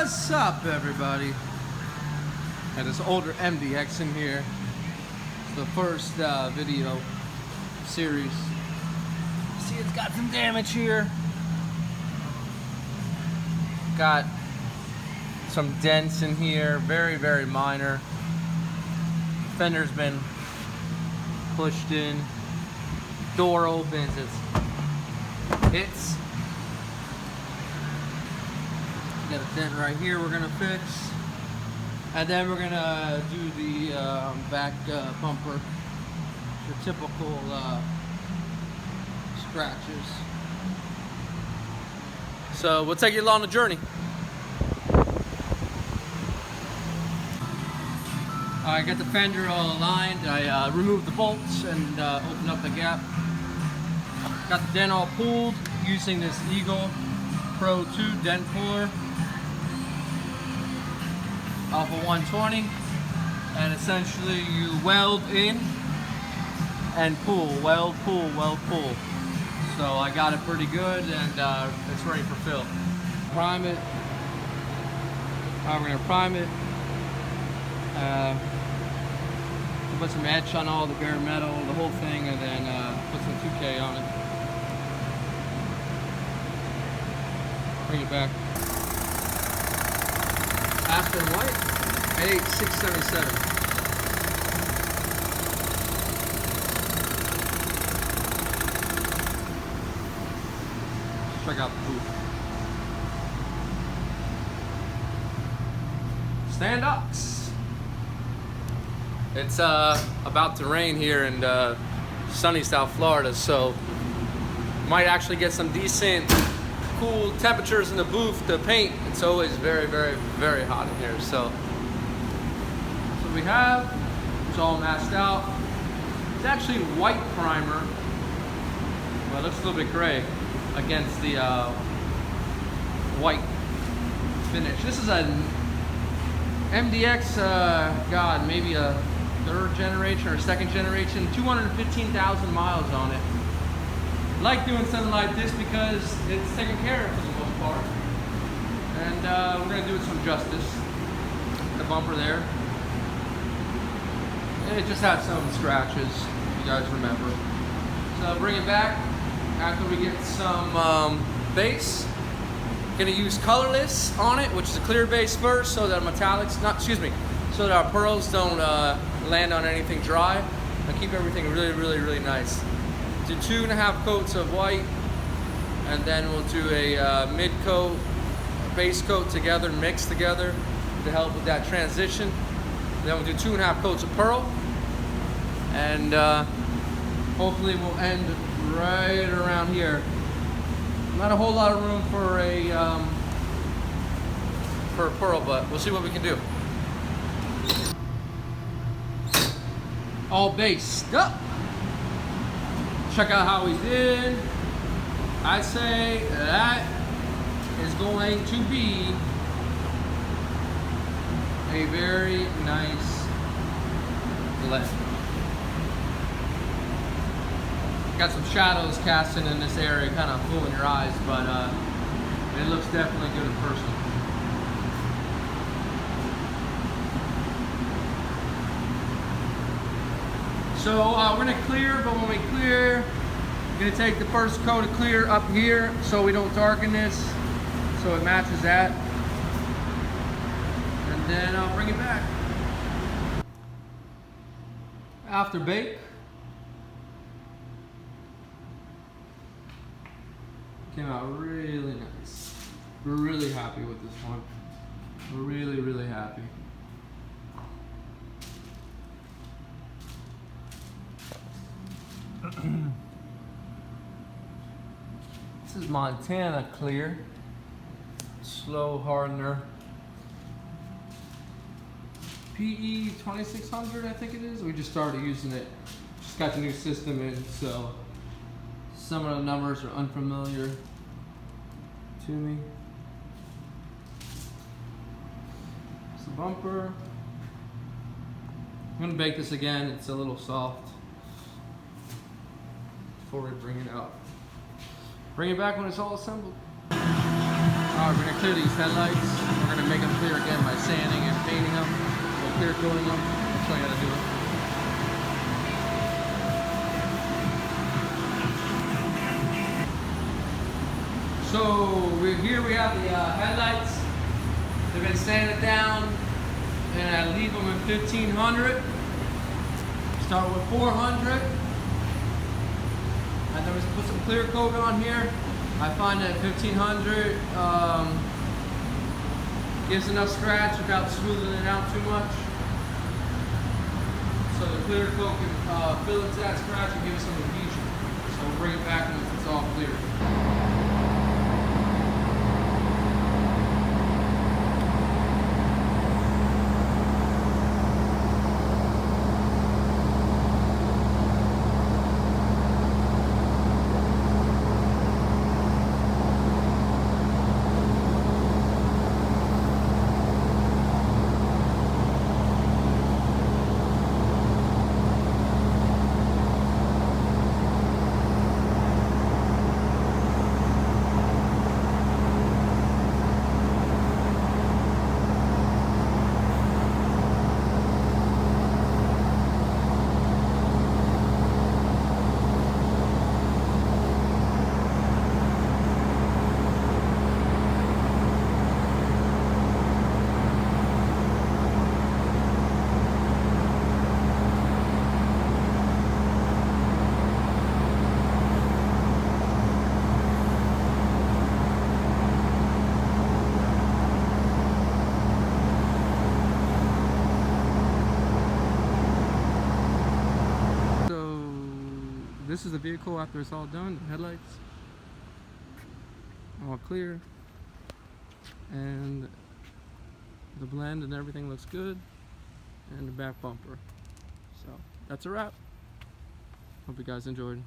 What's up, everybody? Got this older MDX in here. It's the first video series. See, it's got some damage here. Got some dents in here, very, very minor. Fender's been pushed in. Door opens, it's got a dent right here we're gonna fix, and then we're gonna do the back bumper, your typical scratches. So we'll take you along the journey. I got the fender all aligned. I removed the bolts and opened up the gap. Got the dent all pulled using this Eagle Pro 2 dent puller off a 120, and essentially you weld in and pull, weld, pull, weld, pull. So I got it pretty good, and it's ready for fill. Prime it. We're gonna prime it. Put some etch on all the bare metal, the whole thing, and then put some 2K on it. Bring it back. Aspen White, 8677. Check out the booth. Standox. It's about to rain here in sunny South Florida, so might actually get some decent cool temperatures in the booth to paint. It's always very, very, very hot in here. So we have, it's all masked out. It's actually white primer. Well, it looks a little bit gray against the white finish. This is an MDX, God, maybe a third generation or second generation, 215,000 miles on it. I like doing something like this because it's taken care of for the most part. And we're gonna do it some justice. The bumper there. It just had some scratches, if you guys remember. So bring it back after we get some base. Gonna use colorless on it, which is a clear base first, so that metallics, so that our pearls don't land on anything dry, and keep everything really, really, really nice. Do 2.5 coats of white, and then we'll do a mid coat, a base coat together, mixed together to help with that transition. Then we'll do 2.5 coats of pearl, and hopefully we'll end right around here. Not a whole lot of room for a pearl, but we'll see what we can do. All based up. Check out how we did. I'd say that is going to be a very nice blend. Got some shadows casting in this area, kind of fooling your eyes, but it looks definitely good in person. So we're gonna clear, but when we clear, we're gonna take the first coat of clear up here so we don't darken this, so it matches that. And then I'll bring it back. After bake. Came out really nice. We're really happy with this one. We're really, really happy. This is Montana clear. Slow hardener. PE 2600, I think it is. We just started using it. Just got the new system in, so some of the numbers are unfamiliar to me. It's the bumper. I'm gonna bake this again. It's a little soft before we bring it out. Bring it back when it's all assembled. Alright, we're gonna clear these headlights. We're gonna make them clear again by sanding and painting them, or clear coating them. I'll show you how to do it. So here we have the headlights. They've been sanded down, and I leave them at 1500. Start with 400, and then we put some clear coat on here. I find that 1500 gives enough scratch without smoothing it out too much. So the clear coat can fill into that scratch and give it some adhesion. So we'll bring it back when it's all clear. This is the vehicle after it's all done. The headlights all clear, and the blend and everything looks good, and the back bumper. So that's a wrap. Hope you guys enjoyed.